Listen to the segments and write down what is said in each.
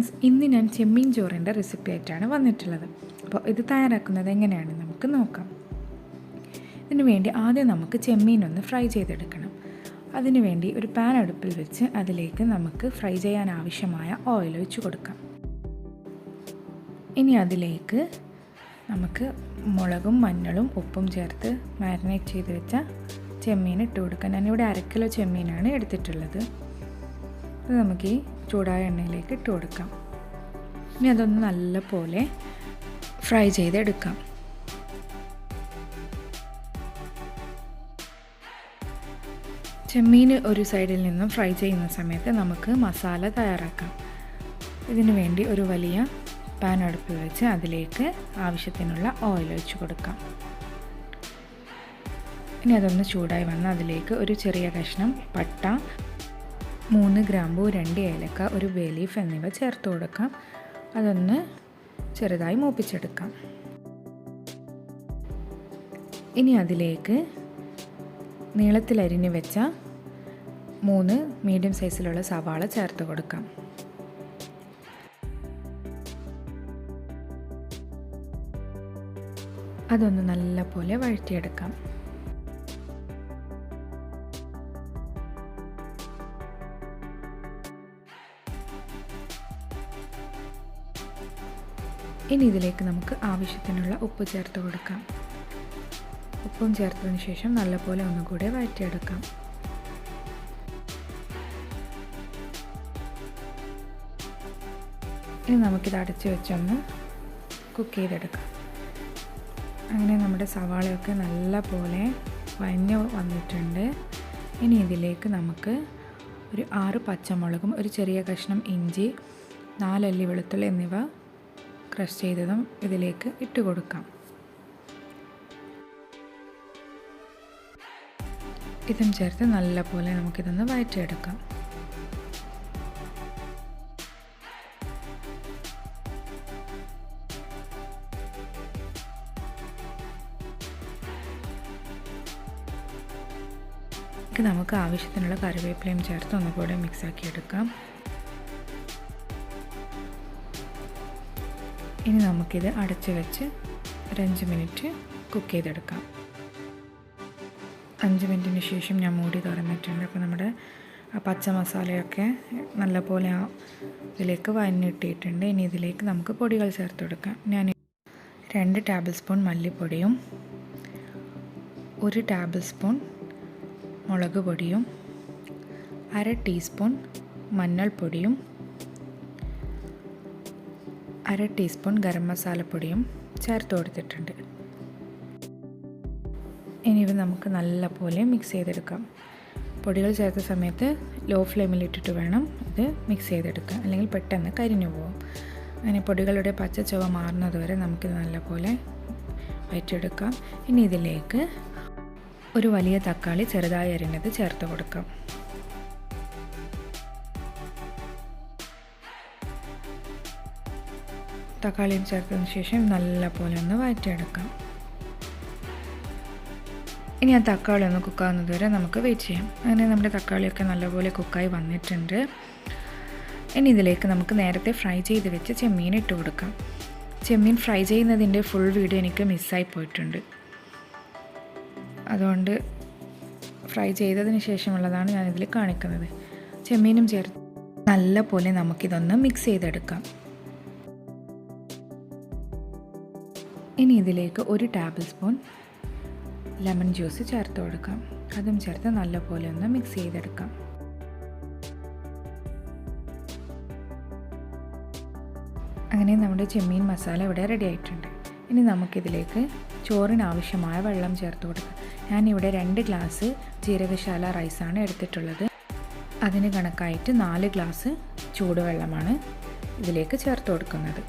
Friends, ഇന്ന് ഞാൻ ചെമ്മീൻ ചോറിൻ്റെ റെസിപ്പി ആയിട്ടാണ് വന്നിട്ടുള്ളത്. അപ്പോൾ ഇത് തയ്യാറാക്കുന്നത് എങ്ങനെയാണെന്ന് നമുക്ക് നോക്കാം. ഇതിനു വേണ്ടി ആദ്യം നമുക്ക് ചെമ്മീനൊന്ന് ഫ്രൈ ചെയ്തെടുക്കണം. അതിനുവേണ്ടി ഒരു പാൻ അടുപ്പിൽ വെച്ച് അതിലേക്ക് നമുക്ക് ഫ്രൈ ചെയ്യാൻ ആവശ്യമായ ഓയിൽ ഒഴിച്ച് കൊടുക്കാം. ഇനി അതിലേക്ക് നമുക്ക് മുളകും മഞ്ഞളും ഉപ്പും ചേർത്ത് മാരിനേറ്റ് ചെയ്ത് വെച്ച ചെമ്മീൻ ഇട്ട് കൊടുക്കാം. ഞാനിവിടെ 1/2 കിലോ ചെമ്മീനാണ് എടുത്തിട്ടുള്ളത്. അത് നമുക്ക് ഈ ചൂടായ എണ്ണയിലേക്ക് ഇട്ട് കൊടുക്കാം. ഇനി അതൊന്ന് നല്ലപോലെ ഫ്രൈ ചെയ്തെടുക്കാം. ചെമ്മീൻ ഒരു സൈഡിൽ നിന്നും ഫ്രൈ ചെയ്യുന്ന സമയത്ത് നമുക്ക് മസാല തയ്യാറാക്കാം. ഇതിനു വേണ്ടി ഒരു വലിയ പാൻ അടുപ്പിൽ വെച്ച് അതിലേക്ക് ആവശ്യത്തിനുള്ള ഓയിൽ ഒഴിച്ച് കൊടുക്കാം. ഇനി അതൊന്ന് ചൂടായി വന്ന് അതിലേക്ക് ഒരു ചെറിയ കഷ്ണം പട്ട, 3 ഗ്രാമ്പൂ, 2 ഏലക്ക, ഒരു ബേ ലീഫ് എന്നിവ ചേർത്ത് കൊടുക്കാം. അതൊന്ന് ചെറുതായി മൂപ്പിച്ചെടുക്കാം. ഇനി അതിലേക്ക് നീളത്തിൽ അരിഞ്ഞ് വെച്ച 3 മീഡിയം സൈസിലുള്ള സവാള ചേർത്ത് കൊടുക്കാം. അതൊന്ന് നല്ലപോലെ വഴറ്റിയെടുക്കാം. ഇനി ഇതിലേക്ക് നമുക്ക് ആവശ്യത്തിനുള്ള ഉപ്പ് ചേർത്ത് കൊടുക്കാം. ഉപ്പും ചേർത്തതിന് ശേഷം നല്ലപോലെ ഒന്നുകൂടെ വഴറ്റിയെടുക്കാം. ഇനി നമുക്കിത് അടച്ച് വെച്ചൊന്ന് കുക്ക് ചെയ്തെടുക്കാം. അങ്ങനെ നമ്മുടെ സവാളയൊക്കെ നല്ലപോലെ വഴഞ്ഞ് വന്നിട്ടുണ്ട്. ഇനി ഇതിലേക്ക് നമുക്ക് ഒരു 6 പച്ചമുളകും, ഒരു ചെറിയ കഷ്ണം ഇഞ്ചി, 4 അല്ലി വെളുത്തുള്ളി എന്നിവ ക്രഷ് ചെയ്തതും ഇതിലേക്ക് ഇട്ട് കൊടുക്കാം. ഇതും ചേർത്ത് നല്ലപോലെ നമുക്കിതൊന്ന് വഴറ്റിയെടുക്കാം. നമുക്ക് ആവശ്യത്തിനുള്ള കറിവേപ്പിലയും ചേർത്ത് ഒന്നുകൂടെ മിക്സാക്കി എടുക്കാം. ഇനി നമുക്കിത് അടച്ച് വെച്ച് ഒരു 5 മിനിറ്റ് കുക്ക് ചെയ്തെടുക്കാം. 5 മിനിറ്റിന് ശേഷം ഞാൻ മൂടി തുറന്നിട്ടുണ്ട്. അപ്പോൾ നമ്മുടെ പച്ച മസാലയൊക്കെ നല്ലപോലെ ഇതിലേക്ക് വഴഞ്ഞിട്ടിട്ടുണ്ട്. ഇനി ഇതിലേക്ക് നമുക്ക് പൊടികൾ ചേർത്ത് കൊടുക്കാം. ഞാൻ 2 ടേബിൾ സ്പൂൺ മല്ലിപ്പൊടിയും, 1 ടേബിൾ സ്പൂൺ മുളക് പൊടിയും, 1/2 ടീസ്പൂൺ മഞ്ഞൾപ്പൊടിയും, 1/2 ടീസ്പൂൺ ഗരം മസാലപ്പൊടിയും ചേർത്ത് കൊടുത്തിട്ടുണ്ട്. ഇനി ഇവ നമുക്ക് നല്ലപോലെ മിക്സ് ചെയ്തെടുക്കാം. പൊടികൾ ചേർത്ത സമയത്ത് ലോ ഫ്ലെയിമിലിട്ടിട്ട് വേണം ഇത് മിക്സ് ചെയ്തെടുക്കാൻ, അല്ലെങ്കിൽ പെട്ടെന്ന് കരിഞ്ഞു പോകും. അങ്ങനെ പൊടികളുടെ പച്ച ചുവ മാറുന്നത് വരെ നമുക്കിത് നല്ലപോലെ വഴറ്റിയെടുക്കാം. ഇനി ഇതിലേക്ക് ഒരു വലിയ തക്കാളി ചെറുതായി അരിഞ്ഞത് ചേർത്ത് കൊടുക്കാം. തക്കാളിയും ചേർത്തതിന് ശേഷം നല്ലപോലെ ഒന്ന് വഴറ്റിയെടുക്കാം. ഇനി ആ തക്കാളി ഒന്ന് കുക്കാവുന്നത് വരെ നമുക്ക് വെയിറ്റ് ചെയ്യാം. അങ്ങനെ നമ്മുടെ തക്കാളിയൊക്കെ നല്ലപോലെ കുക്കായി വന്നിട്ടുണ്ട്. ഇനി ഇതിലേക്ക് നമുക്ക് നേരത്തെ ഫ്രൈ ചെയ്ത് വെച്ച് ചെമ്മീൻ ഇട്ട് കൊടുക്കാം. ചെമ്മീൻ ഫ്രൈ ചെയ്യുന്നതിൻ്റെ ഫുൾ വീഡിയോ എനിക്ക് മിസ്സായി പോയിട്ടുണ്ട്. അതുകൊണ്ട് ഫ്രൈ ചെയ്തതിന് ശേഷമുള്ളതാണ് ഞാനിതിൽ കാണിക്കുന്നത്. ചെമ്മീനും ചേർത്ത് നല്ലപോലെ നമുക്കിതൊന്ന് മിക്സ് ചെയ്തെടുക്കാം. ഇനി ഇതിലേക്ക് 1 ടേബിൾ സ്പൂൺ ലെമൺ ജ്യൂസ് ചേർത്ത് കൊടുക്കാം. അതും ചേർത്ത് നല്ലപോലെ ഒന്ന് മിക്സ് ചെയ്തെടുക്കാം. അങ്ങനെ നമ്മുടെ ചെമ്മീൻ മസാല ഇവിടെ റെഡി ആയിട്ടുണ്ട്. ഇനി നമുക്കിതിലേക്ക് ചോറിനാവശ്യമായ വെള്ളം ചേർത്ത് കൊടുക്കാം. ഞാനിവിടെ 2 ഗ്ലാസ് ജീരകശാല റൈസാണ് എടുത്തിട്ടുള്ളത്. അതിന് കണക്കായിട്ട് 4 ഗ്ലാസ് ചൂടുവെള്ളമാണ് ഇതിലേക്ക് ചേർത്ത് കൊടുക്കുന്നത്.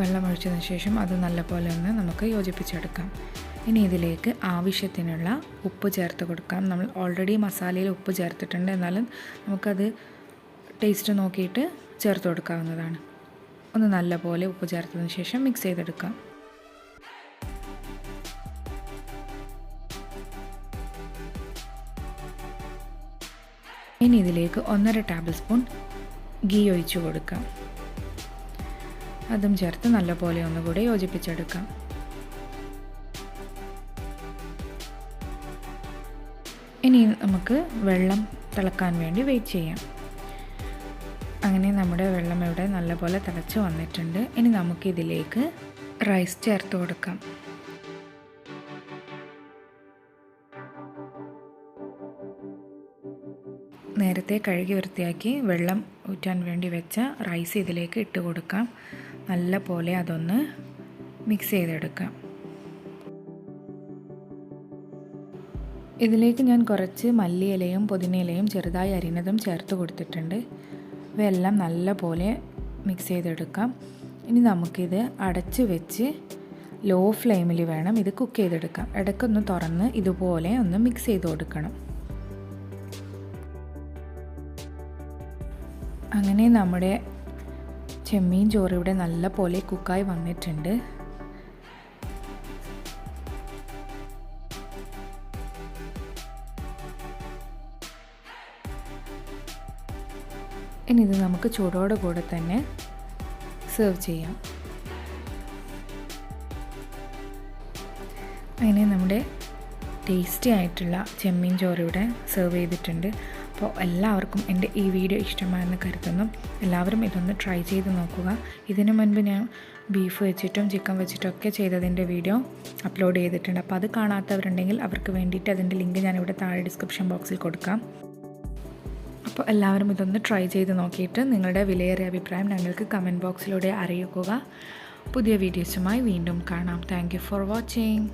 വെള്ളം ഒഴിച്ചതിന് ശേഷം അത് നല്ലപോലെ ഒന്ന് നമുക്ക് യോജിപ്പിച്ചെടുക്കാം. ഇനി ഇതിലേക്ക് ആവശ്യത്തിനുള്ള ഉപ്പ് ചേർത്ത് കൊടുക്കാം. നമ്മൾ ഓൾറെഡി മസാലയിൽ ഉപ്പ് ചേർത്തിട്ടുണ്ട്, എന്നാലും നമുക്കത് ടേസ്റ്റ് നോക്കിയിട്ട് ചേർത്ത് കൊടുക്കാവുന്നതാണ്. ഒന്ന് നല്ലപോലെ ഉപ്പ് ചേർത്തതിന് ശേഷം മിക്സ് ചെയ്തെടുക്കാം. ഇനി ഇതിലേക്ക് 1.5 ടേബിൾ സ്പൂൺ ഗീ ഒഴിച്ചു കൊടുക്കാം. അതും ചേർത്ത് നല്ലപോലെ ഒന്നുകൂടി യോജിപ്പിച്ചെടുക്കാം. ഇനി നമുക്ക് വെള്ളം തിളക്കാൻ വേണ്ടി വെയിറ്റ് ചെയ്യാം. അങ്ങനെ നമ്മുടെ വെള്ളം ഇവിടെ നല്ലപോലെ തിളച്ച് വന്നിട്ടുണ്ട്. ഇനി നമുക്കിതിലേക്ക് റൈസ് ചേർത്ത് കൊടുക്കാം. നേരത്തെ കഴുകി വൃത്തിയാക്കി വെള്ളം ഊറ്റാൻ വേണ്ടി വെച്ച റൈസ് ഇതിലേക്ക് ഇട്ട് കൊടുക്കാം. നല്ല പോലെ അതൊന്ന് മിക്സ് ചെയ്തെടുക്കാം. ഇതിലേക്ക് ഞാൻ കുറച്ച് മല്ലിയിലയും പുതിനയിലയും ചെറുതായി അരിഞ്ഞതും ചേർത്ത് കൊടുത്തിട്ടുണ്ട്. ഇവയെല്ലാം നല്ല പോലെ മിക്സ് ചെയ്തെടുക്കാം. ഇനി നമുക്കിത് അടച്ച് വെച്ച് ലോ ഫ്ലെയിമിൽ വേണം ഇത് കുക്ക് ചെയ്തെടുക്കാം. ഇടയ്ക്കൊന്ന് തുറന്ന് ഇതുപോലെ ഒന്ന് മിക്സ് ചെയ്ത് കൊടുക്കണം. അങ്ങനെ നമ്മുടെ ചെമ്മീൻ ചോറ് ഇവിടെ നല്ല പോലെ കുക്കായി വന്നിട്ടുണ്ട്. ഇനി ഇത് നമുക്ക് ചൂടോടെ കൂടെ തന്നെ സെർവ് ചെയ്യാം. അങ്ങനെ നമ്മുടെ ടേസ്റ്റി ആയിട്ടുള്ള ചെമ്മീൻ ചോറ് ഇവിടെ സെർവ് ചെയ്തിട്ടുണ്ട്. അപ്പോൾ എല്ലാവർക്കും എൻ്റെ ഈ വീഡിയോ ഇഷ്ടമായെന്ന് കരുതുന്നു. എല്ലാവരും ഇതൊന്ന് ട്രൈ ചെയ്ത് നോക്കുക. ഇതിനു മുൻപ് ഞാൻ ബീഫ് വെച്ചിട്ടും ചിക്കൻ വെച്ചിട്ടൊക്കെ ചെയ്തതിൻ്റെ വീഡിയോ അപ്ലോഡ് ചെയ്തിട്ടുണ്ട്. അപ്പോൾ അത് കാണാത്തവരുണ്ടെങ്കിൽ അവർക്ക് വേണ്ടിയിട്ട് അതിൻ്റെ ലിങ്ക് ഞാനിവിടെ താഴെ ഡിസ്ക്രിപ്ഷൻ ബോക്സിൽ കൊടുക്കാം. അപ്പോൾ എല്ലാവരും ഇതൊന്ന് ട്രൈ ചെയ്ത് നോക്കിയിട്ട് നിങ്ങളുടെ വിലയേറിയ അഭിപ്രായം ഞങ്ങൾക്ക് കമൻറ്റ് ബോക്സിലൂടെ അറിയിക്കുക. പുതിയ വീഡിയോസുമായി വീണ്ടും കാണാം. Thank you for watching.